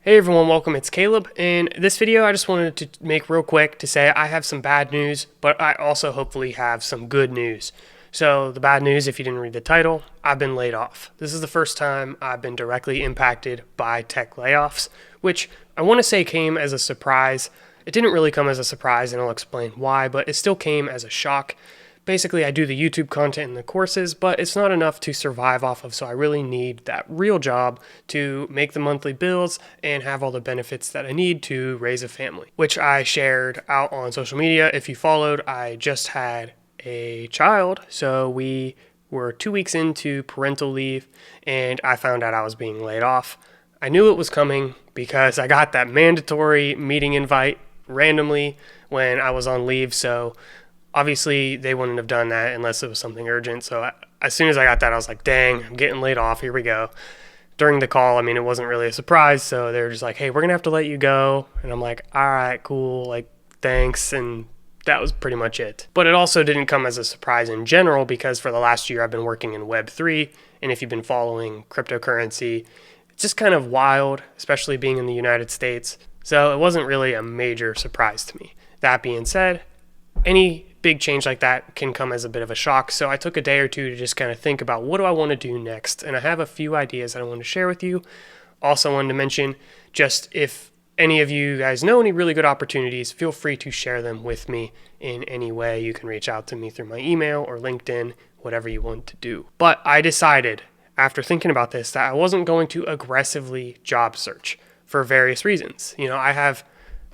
Hey everyone, welcome. It's Caleb. In this video, I just wanted to make real quick to say I have some bad news, but I also hopefully have some good news. So the bad news, if you didn't read the title, I've been laid off. This is the first time I've been directly impacted by tech layoffs, which I want to say came as a surprise. It didn't really come as a surprise, and I'll explain why, but it still came as a shock. Basically, I do the YouTube content and the courses, but it's not enough to survive off of, so I really need that real job to make the monthly bills and have all the benefits that I need to raise a family, which I shared out on social media. If you followed, I just had a child, so we were 2 weeks into parental leave, and I found out I was being laid off. I knew it was coming because I got that mandatory meeting invite randomly when I was on leave, so obviously, they wouldn't have done that unless it was something urgent. So as soon as I got that, I was like, dang, I'm getting laid off. Here we go. During the call, it wasn't really a surprise. So they were just like, hey, we're going to have to let you go. And I'm like, all right, cool. Like, thanks. And that was pretty much it. But it also didn't come as a surprise in general because for the last year, I've been working in Web3. And if you've been following cryptocurrency, it's just kind of wild, especially being in the United States. So it wasn't really a major surprise to me. That being said, any big change like that can come as a bit of a shock. So I took a day or two to just kind of think about what do I want to do next. And I have a few ideas that I want to share with you. Also wanted to mention, just if any of you guys know any really good opportunities, feel free to share them with me in any way. You can reach out to me through my email or LinkedIn, whatever you want to do. But I decided after thinking about this that I wasn't going to aggressively job search for various reasons. I have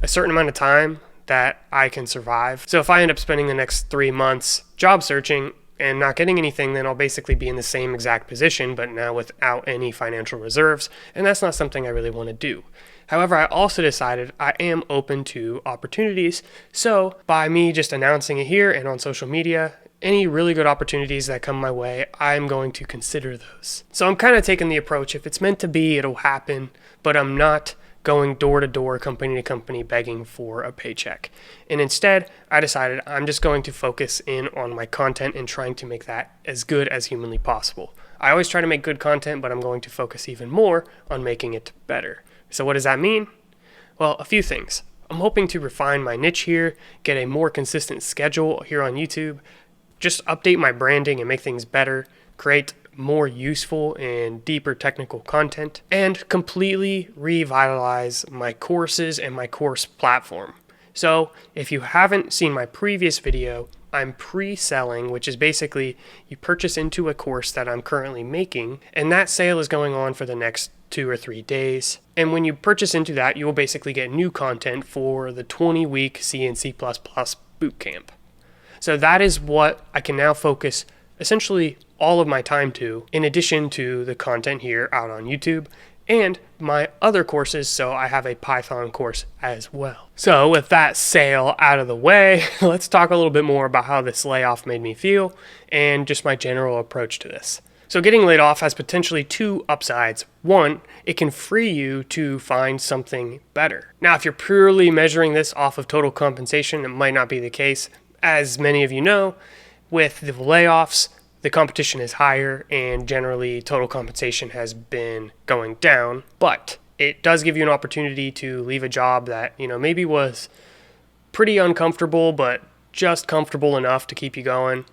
a certain amount of time that I can survive. So if I end up spending the next 3 months job searching and not getting anything, then I'll basically be in the same exact position, but now without any financial reserves. And that's not something I really want to do. However, I also decided I am open to opportunities. So by me just announcing it here and on social media, any really good opportunities that come my way, I'm going to consider those. So I'm kind of taking the approach, if it's meant to be, it'll happen, but I'm not going door to door, company to company, begging for a paycheck. And instead, I decided I'm just going to focus in on my content and trying to make that as good as humanly possible. I always try to make good content, but I'm going to focus even more on making it better. So what does that mean? Well, a few things. I'm hoping to refine my niche here, get a more consistent schedule here on YouTube, just update my branding and make things better, create more useful and deeper technical content, and completely revitalize my courses and my course platform. So if you haven't seen my previous video, I'm pre-selling, which is basically you purchase into a course that I'm currently making, and that sale is going on for the next 2 or 3 days. And when you purchase into that, you will basically get new content for the 20-week C and C++ bootcamp. So that is what I can now focus essentially all of my time to, in addition to the content here out on YouTube and my other courses. So I have a Python course as well. So with that sale out of the way, let's talk a little bit more about how this layoff made me feel and just my general approach to this. So getting laid off has potentially 2 upsides. One, it can free you to find something better. Now, if you're purely measuring this off of total compensation, it might not be the case. As many of you know, with the layoffs, the competition is higher and generally total compensation has been going down, but it does give you an opportunity to leave a job that, maybe was pretty uncomfortable, but just comfortable enough to keep you going.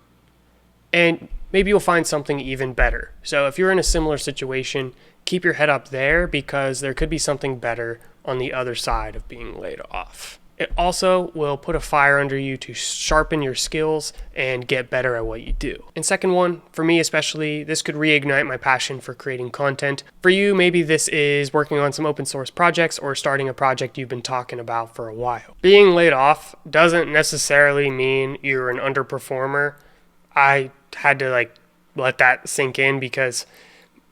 And maybe you'll find something even better. So if you're in a similar situation, keep your head up there because there could be something better on the other side of being laid off. It also will put a fire under you to sharpen your skills and get better at what you do. And second one, for me especially, this could reignite my passion for creating content. For you, maybe this is working on some open source projects or starting a project you've been talking about for a while. Being laid off doesn't necessarily mean you're an underperformer. I had to let that sink in because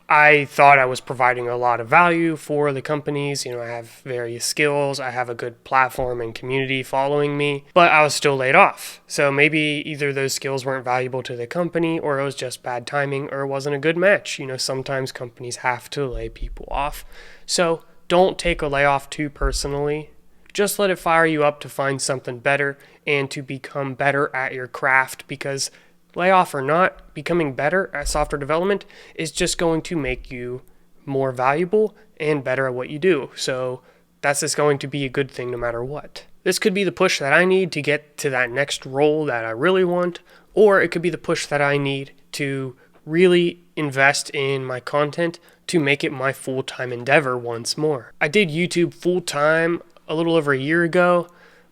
I thought I was providing a lot of value for the companies. I have various skills. I have a good platform and community following me, but I was still laid off. So maybe either those skills weren't valuable to the company or it was just bad timing or it wasn't a good match. Sometimes companies have to lay people off. So don't take a layoff too personally. Just let it fire you up to find something better and to become better at your craft because layoff or not, becoming better at software development is just going to make you more valuable and better at what you do. So that's just going to be a good thing no matter what. This could be the push that I need to get to that next role that I really want, or it could be the push that I need to really invest in my content to make it my full-time endeavor once more. I did YouTube full-time a little over a year ago,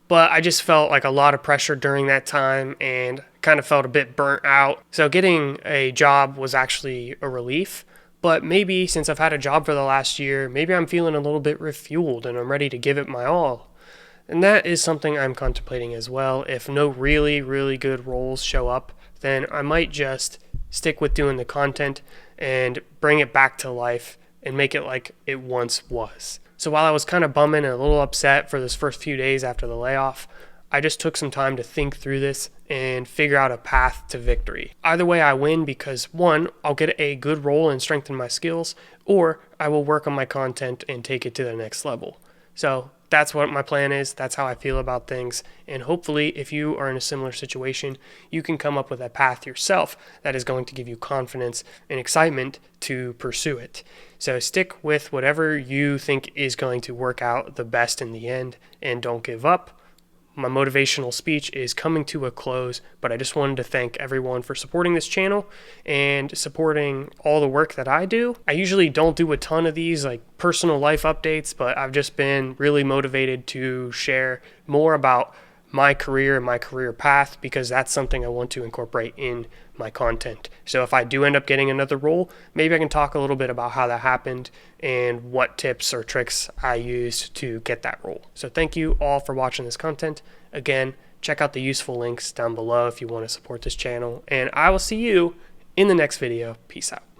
but I just felt like a lot of pressure during that time and kind of felt a bit burnt out. So getting a job was actually a relief. But maybe since I've had a job for the last year, maybe I'm feeling a little bit refueled and I'm ready to give it my all. And that is something I'm contemplating as well. If no really, really good roles show up, then I might just stick with doing the content and bring it back to life and make it like it once was. So while I was kind of bumming and a little upset for those first few days after the layoff, I just took some time to think through this and figure out a path to victory. Either way, I win because one, I'll get a good role and strengthen my skills, or I will work on my content and take it to the next level. So that's what my plan is. That's how I feel about things. And hopefully, if you are in a similar situation, you can come up with a path yourself that is going to give you confidence and excitement to pursue it. So stick with whatever you think is going to work out the best in the end, and don't give up. My motivational speech is coming to a close, but I just wanted to thank everyone for supporting this channel and supporting all the work that I do. I usually don't do a ton of these like personal life updates, but I've just been really motivated to share more about my career and my career path because that's something I want to incorporate in my content. So if I do end up getting another role, maybe I can talk a little bit about how that happened and what tips or tricks I used to get that role. So thank you all for watching this content. Again, check out the useful links down below if you want to support this channel, and I will see you in the next video. Peace out.